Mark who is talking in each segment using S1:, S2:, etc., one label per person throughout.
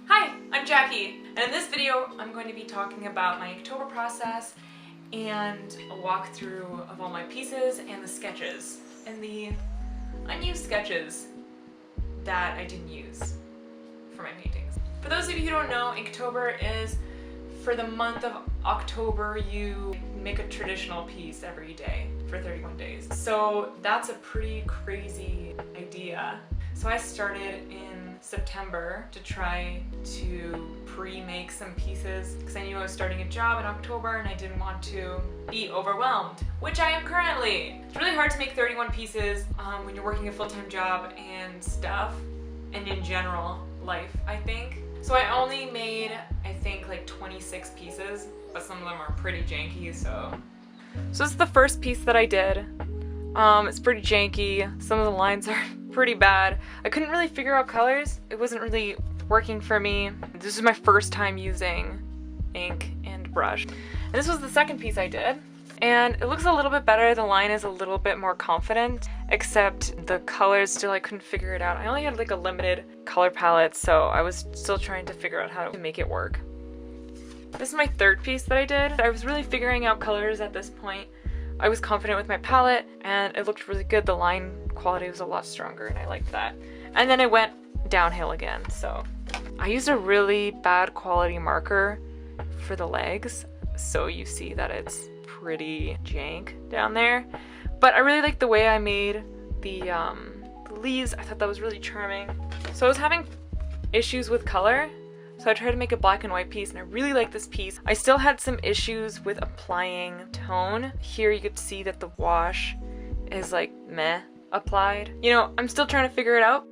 S1: Hi, I'm Jackie, and in this video I'm going to be talking about my Inktober process and a walkthrough of all my pieces and the sketches and the unused sketches that I didn't use for my paintings. For those of you who don't know, Inktober is for the month of October. You make a traditional piece every day for 31 days. So that's a pretty crazy idea. So I started in September to try to pre-make some pieces because I knew I was starting a job in October and I didn't want to be overwhelmed, which I am currently. It's really hard to make 31 pieces when you're working a full-time job and stuff, and in general life, I think. So I only made, I think, like 26 pieces, but some of them are pretty janky, so this is the first piece that I did. It's pretty janky. Some of the lines are pretty bad. I couldn't really figure out colors. It wasn't really working for me. This is my first time using ink and brush. And this was the second piece I did. And it looks a little bit better. The line is a little bit more confident, except the colors still, I couldn't figure it out. I only had like a limited color palette, so I was still trying to figure out how to make it work. This is my third piece that I did. I was really figuring out colors at this point. I was confident with my palette and it looked really good. The line quality was a lot stronger and I liked that. And then it went downhill again. So I used a really bad quality marker for the legs, so you see that it's pretty jank down there. But I really liked the way I made the leaves. I thought that was really charming. So I was having issues with color, so I tried to make a black and white piece, and I really like this piece. I still had some issues with applying tone. Here you could see that the wash is like meh applied. You know, I'm still trying to figure it out.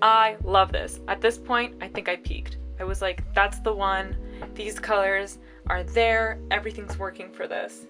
S1: I love this. At this point, I think I peaked. I was like, that's the one. These colors are there. Everything's working for this.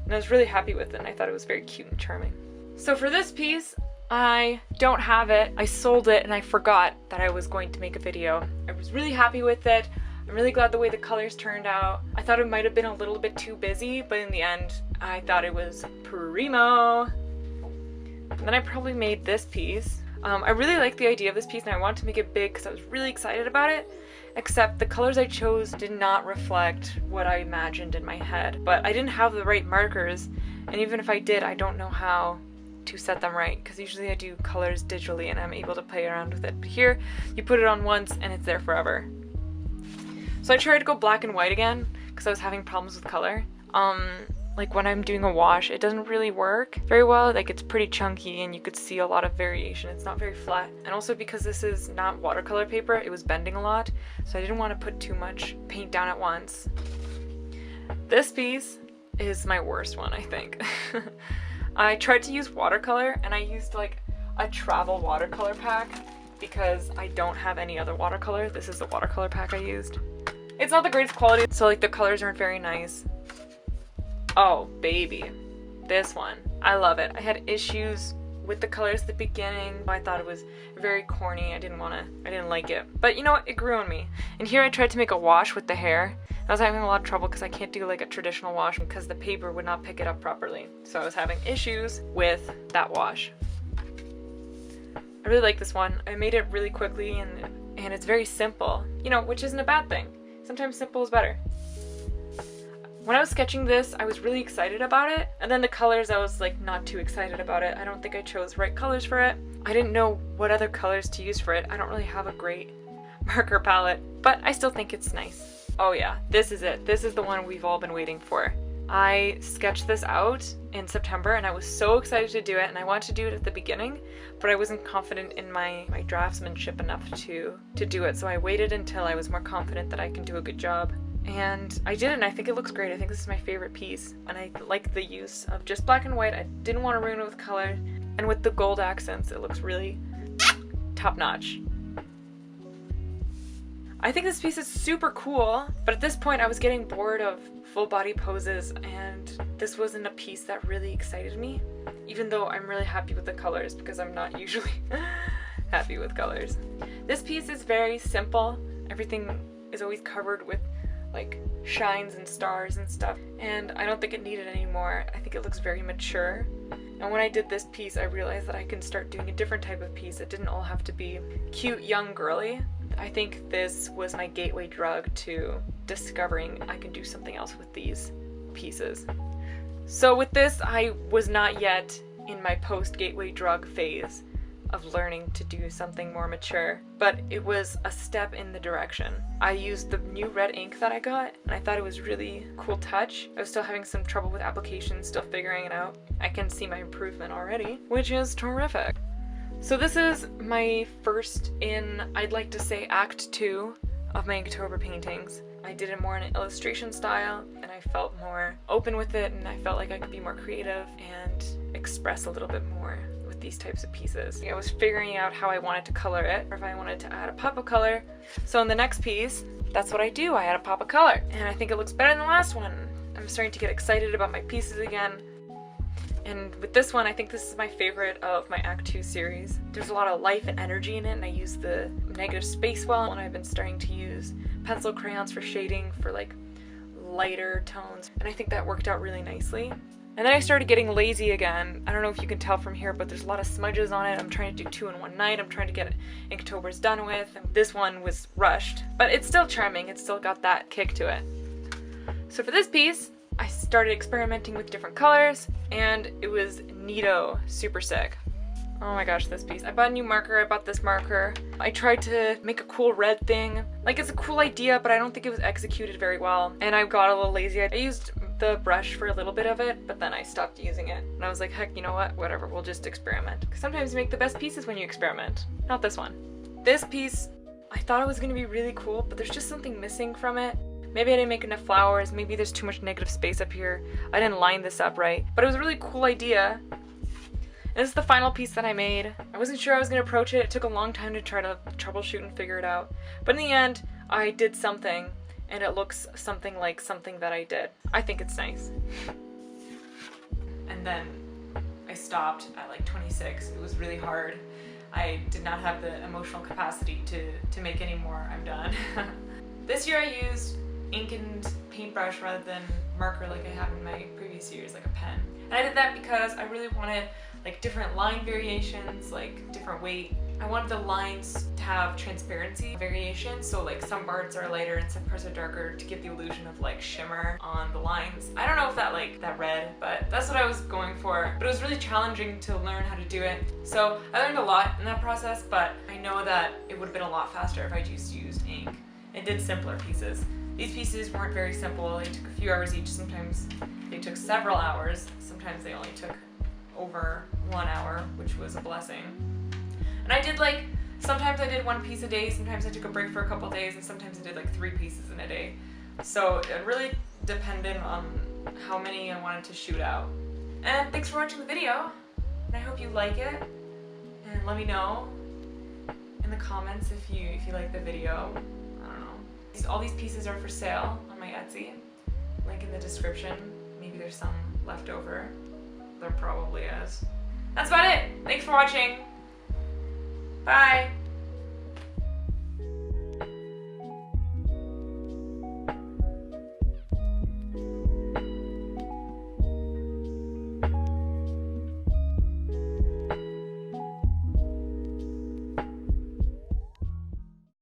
S1: And I was really happy with it, and I thought it was very cute and charming. So for this piece, I don't have it. I sold it and I forgot that I was going to make a video. I was really happy with it. I'm really glad the way the colors turned out. I thought it might have been a little bit too busy, but in the end, I thought it was primo. And then I probably made this piece. I really liked the idea of this piece and I wanted to make it big because I was really excited about it, except the colors I chose did not reflect what I imagined in my head. But I didn't have the right markers, and even if I did, I don't know how to set them right, because usually I do colors digitally and I'm able to play around with it. But here, you put it on once and it's there forever. So I tried to go black and white again because I was having problems with color. Like when I'm doing a wash, it doesn't really work very well. Like it's pretty chunky and you could see a lot of variation. It's not very flat. And also because this is not watercolor paper, it was bending a lot. So I didn't want to put too much paint down at once. This piece is my worst one, I think. I tried to use watercolor and I used like a travel watercolor pack because I don't have any other watercolor. This is the watercolor pack I used. It's not the greatest quality, so like the colors aren't very nice. Oh baby, this one, I love it. I had issues with the colors at the beginning. I thought it was very corny. I didn't like it. But you know what, it grew on me. And here I tried to make a wash with the hair. I was having a lot of trouble because I can't do like a traditional wash because the paper would not pick it up properly. So I was having issues with that wash. I really like this one. I made it really quickly and it's very simple, you know, which isn't a bad thing. Sometimes simple is better. When I was sketching this, I was really excited about it, and then the colors, I was like not too excited about it. I don't think I chose the right colors for it. I didn't know what other colors to use for it. I don't really have a great marker palette, but I still think it's nice. Oh yeah, this is it. This is the one we've all been waiting for. I sketched this out in September and I was so excited to do it, and I wanted to do it at the beginning, but I wasn't confident in my draftsmanship enough to do it, so I waited until I was more confident that I can do a good job. And I did it, and I think it looks great. I think this is my favorite piece, and I like the use of just black and white. I didn't want to ruin it with color, and with the gold accents, it looks really top-notch. I think this piece is super cool, but at this point I was getting bored of full body poses, and this wasn't a piece that really excited me, even though I'm really happy with the colors because I'm not usually happy with colors. This piece is very simple. Everything is always covered with like shines and stars and stuff, and I don't think it needed anymore. I think it looks very mature. And when I did this piece, I realized that I can start doing a different type of piece. It didn't all have to be cute, young, girly. I think this was my gateway drug to discovering I can do something else with these pieces. So with this, I was not yet in my post-gateway drug phase of learning to do something more mature, but it was a step in the direction. I used the new red ink that I got, and I thought it was really cool touch. I was still having some trouble with application, still figuring it out. I can see my improvement already, which is terrific. So this is my first in, I'd like to say, Act 2 of my Inktober paintings. I did it more in an illustration style, and I felt more open with it, and I felt like I could be more creative and express a little bit more with these types of pieces. I was figuring out how I wanted to color it, or if I wanted to add a pop of color. So in the next piece, that's what I do. I add a pop of color, and I think it looks better than the last one. I'm starting to get excited about my pieces again. And with this one, I think this is my favorite of my Act 2 series. There's a lot of life and energy in it, and I use the negative space well, and I've been starting to use pencil crayons for shading for like lighter tones, and I think that worked out really nicely. And then I started getting lazy again. I don't know if you can tell from here, but there's a lot of smudges on it. I'm trying to do 2 in one night. I'm trying to get Inktober's done with, and this one was rushed, but it's still charming. It's still got that kick to it. So for this piece, I started experimenting with different colors, and it was neato, super sick. Oh my gosh, this piece. I bought a new marker, I bought this marker. I tried to make a cool red thing. Like, it's a cool idea, but I don't think it was executed very well. And I got a little lazy. I used the brush for a little bit of it, but then I stopped using it. And I was like, heck, you know what? Whatever, we'll just experiment. Because sometimes you make the best pieces when you experiment. Not this one. This piece, I thought it was gonna be really cool, but there's just something missing from it. Maybe I didn't make enough flowers, maybe there's too much negative space up here. I didn't line this up right, but it was a really cool idea. And this is the final piece that I made. I wasn't sure I was gonna approach it. It took a long time to try to troubleshoot and figure it out. But in the end, I did something, and it looks something like something that I did. I think it's nice. And then I stopped at like 26. It was really hard. I did not have the emotional capacity to make any more. I'm done. This year I used ink and paintbrush rather than marker like I have in my previous years, like a pen. And I did that because I really wanted like different line variations, like different weight. I wanted the lines to have transparency variation, so like some parts are lighter and some parts are darker to give the illusion of like shimmer on the lines. I don't know if that red, but that's what I was going for. But it was really challenging to learn how to do it. So I learned a lot in that process, but I know that it would have been a lot faster if I just used ink and did simpler pieces. These pieces weren't very simple. They took a few hours each. Sometimes they took several hours. Sometimes they only took over 1 hour, which was a blessing. And I did like, sometimes I did 1 piece a day, sometimes I took a break for a couple days, and sometimes I did like 3 pieces in a day. So it really depended on how many I wanted to shoot out. And thanks for watching the video, and I hope you like it. And let me know in the comments if you like the video. I don't know. All these pieces are for sale on my Etsy. Link in the description. Maybe there's some left over. There probably is. That's about it. Thanks for watching. Bye.